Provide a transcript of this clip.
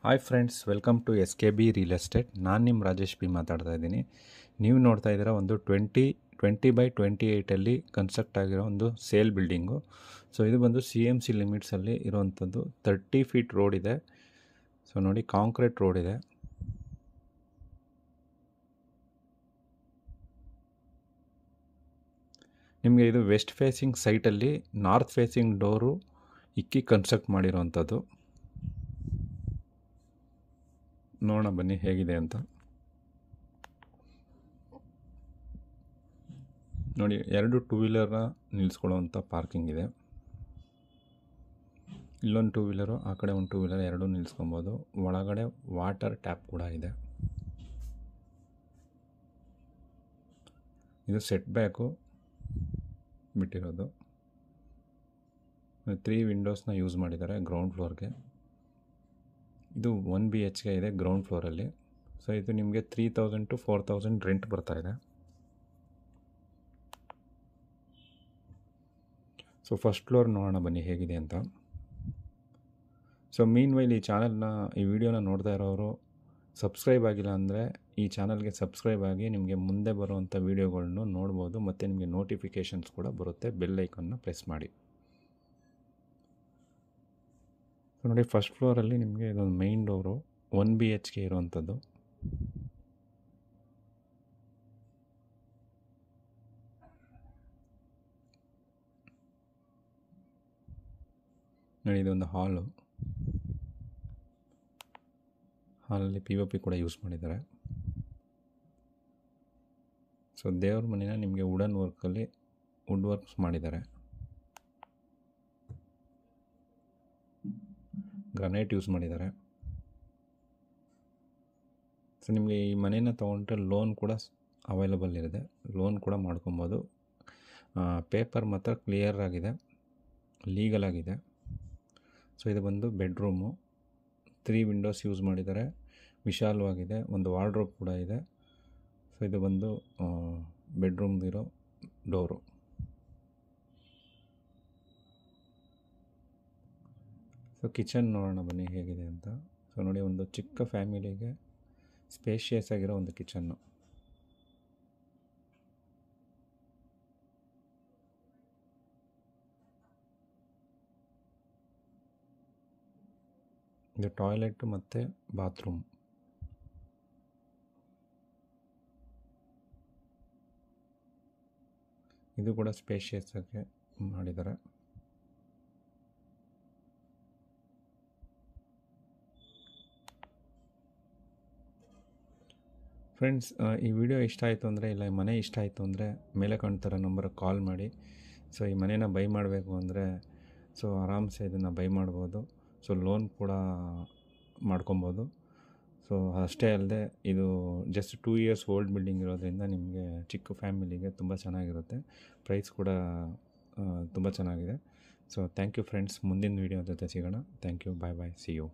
Hi friends, welcome to SKB real estate. ನಾನು ನಿಮ್ಮ Rajesh B ಮಾತಾಡ್ತಾ ಇದ್ದೀನಿ. ನೀವು ನೋಡ್ತಾ ಇದ್ದೀರಾ ಒಂದು 20/28 ಕನ್ಸ್ಟ್ರಕ್ಟ್ ಆಗಿರೋ ಒಂದು ಸೇಲ್ ಬಿಲ್ಡಿಂಗು. ಸೊ ಇದು ಬಂದು CMC ಲಿಮಿಟ್ಸಲ್ಲಿ ಇರೋವಂಥದ್ದು. 30 ಫೀಟ್ ರೋಡ್ ಇದೆ. ಸೊ ನೋಡಿ, ಕಾಂಕ್ರೀಟ್ ರೋಡ್ ಇದೆ. ನಿಮಗೆ ಇದು ವೆಸ್ಟ್ ಫೇಸಿಂಗ್ ಸೈಟಲ್ಲಿ ನಾರ್ತ್ ಫೇಸಿಂಗ್ ಡೋರು ಇಕ್ಕಿ ಕನ್ಸ್ಟ್ರಕ್ಟ್ ಮಾಡಿರೋವಂಥದ್ದು. ನೋಡೋಣ ಬನ್ನಿ ಹೇಗಿದೆ ಅಂತ. ನೋಡಿ, 2 ಟೂ ವೀಲರ್ನ ನಿಲ್ಲಿಸ್ಕೊಳ್ಳೋವಂಥ ಪಾರ್ಕಿಂಗ್ ಇದೆ. ಇಲ್ಲೊಂದು ಟೂ ವೀಲರು, ಆ ಕಡೆ ಒಂದು ಟೂ ವೀಲರ್, ಎರಡೂ ನಿಲ್ಲಿಸ್ಕೊಬೋದು. ಒಳಗಡೆ ವಾಟರ್ ಟ್ಯಾಪ್ ಕೂಡ ಇದೆ. ಇದು ಸೆಟ್ ಬ್ಯಾಕು ಬಿಟ್ಟಿರೋದು. 3 ವಿಂಡೋಸ್ನ ಯೂಸ್ ಮಾಡಿದ್ದಾರೆ ಗ್ರೌಂಡ್ ಫ್ಲೋರ್ಗೆ. ಇದು 1 BHK ಇದೆ ಗ್ರೌಂಡ್ ಫ್ಲೋರಲ್ಲಿ. ಸೊ ಇದು ನಿಮಗೆ 3000 to 4000 ರೆಂಟ್ ಬರ್ತಾ ಇದೆ. ಸೊ ಫಸ್ಟ್ ಫ್ಲೋರ್ ನೋಡೋಣ ಬನ್ನಿ ಹೇಗಿದೆ ಅಂತ. ಸೊ ಮೀನ್ ವೈಲ್ ಈ ವಿಡಿಯೋನ ನೋಡ್ತಾ ಇರೋರು ಸಬ್ಸ್ಕ್ರೈಬ್ ಆಗಿಲ್ಲ ಅಂದರೆ ಈ ಚಾನಲ್ಗೆ ಸಬ್ಸ್ಕ್ರೈಬ್ ಆಗಿ ನಿಮಗೆ ಮುಂದೆ ಬರುವಂಥ ವೀಡಿಯೋಗಳನ್ನು ನೋಡ್ಬೋದು. ಮತ್ತು ನಿಮಗೆ ನೋಟಿಫಿಕೇಷನ್ಸ್ ಕೂಡ ಬರುತ್ತೆ. ಬೆಲ್ ಐಕನ್ನ ಪ್ರೆಸ್ ಮಾಡಿ. ಸೊ ನೋಡಿ, ಫಸ್ಟ್ ಫ್ಲೋರಲ್ಲಿ ನಿಮಗೆ ಇದೊಂದು ಮೈನ್ ಡೋರು 1 BHK ಇರುವಂಥದ್ದು. ನೋಡಿ, ಇದೊಂದು ಹಾಲಲ್ಲಿ POP ಕೂಡ ಯೂಸ್ ಮಾಡಿದ್ದಾರೆ. ಸೊ ದೇವ್ರ ಮನೆನ ನಿಮಗೆ ವುಡ್ ವರ್ಕ್ಸ್ ಮಾಡಿದ್ದಾರೆ. ಗ್ರಾನೈಟ್ ಯೂಸ್ ಮಾಡಿದ್ದಾರೆ. ಸೊ ನಿಮಗೆ ಈ ಮನೇನ ತೊಗೊಂಡ್ರೆ ಲೋನ್ ಕೂಡ ಅವೈಲಬಲ್ ಇದೆ. ಲೋನ್ ಕೂಡ ಮಾಡ್ಕೊಬೋದು. ಪೇಪರ್ ಮಾತ್ರ ಕ್ಲಿಯರ್ ಆಗಿದೆ, ಲೀಗಲ್ ಆಗಿದೆ. ಸೊ ಇದು ಬಂದು ಬೆಡ್ರೂಮು. 3 ವಿಂಡೋಸ್ ಯೂಸ್ ಮಾಡಿದ್ದಾರೆ. ವಿಶಾಲವಾಗಿದೆ. ಒಂದು ವಾರ್ಡ್ರೋಬ್ ಕೂಡ ಇದೆ. ಸೊ ಇದು ಬಂದು ಬೆಡ್ರೂಮ್ದಿರೋ ಡೋರು. ಸೊ ಕಿಚನ್ ನೋಡೋಣ ಬನ್ನಿ ಹೇಗಿದೆ ಅಂತ. ಸೊ ನೋಡಿ, ಒಂದು ಚಿಕ್ಕ ಫ್ಯಾಮಿಲಿಗೆ ಸ್ಪೇಷಿಯಸ್ ಆಗಿರೋ ಒಂದು ಕಿಚನ್ನು. ಇದು ಟಾಯ್ಲೆಟ್ ಮತ್ತು ಬಾತ್ರೂಮ್. ಇದು ಕೂಡ ಸ್ಪೇಷಿಯಸ್ ಆಗಿ ಮಾಡಿದ್ದಾರೆ. ಫ್ರೆಂಡ್ಸ್, ಈ ವಿಡಿಯೋ ಇಷ್ಟ ಆಯಿತು ಅಂದರೆ, ಇಲ್ಲ ಈ ಮನೆ ಇಷ್ಟ ಆಯಿತು ಅಂದರೆ ಮೇಲೆ ಕಾಣ್ತಿರೋ ನಂಬರ್ಗೆ ಕಾಲ್ ಮಾಡಿ. ಸೊ ಈ ಮನೇನ ಬೈ ಮಾಡಬೇಕು ಅಂದರೆ ಸೊ ಆರಾಮ್ಸೆ ಇದನ್ನು ಬೈ ಮಾಡ್ಬೋದು. ಸೊ ಲೋನ್ ಕೂಡ ಮಾಡ್ಕೊಬೋದು. ಸೊ ಅಷ್ಟೇ ಅಲ್ಲದೆ ಇದು ಜಸ್ಟ್ 2 years ಓಲ್ಡ್ ಬಿಲ್ಡಿಂಗ್ ಇರೋದ್ರಿಂದ ನಿಮಗೆ ಚಿಕ್ಕ ಫ್ಯಾಮಿಲಿಗೆ ತುಂಬ ಚೆನ್ನಾಗಿರುತ್ತೆ. ಪ್ರೈಸ್ ಕೂಡ ತುಂಬ ಚೆನ್ನಾಗಿದೆ. So thank you friends. ಮುಂದಿನ ವೀಡಿಯೋ ಜೊತೆ ಸಿಗೋಣ. Thank you. Bye. See you.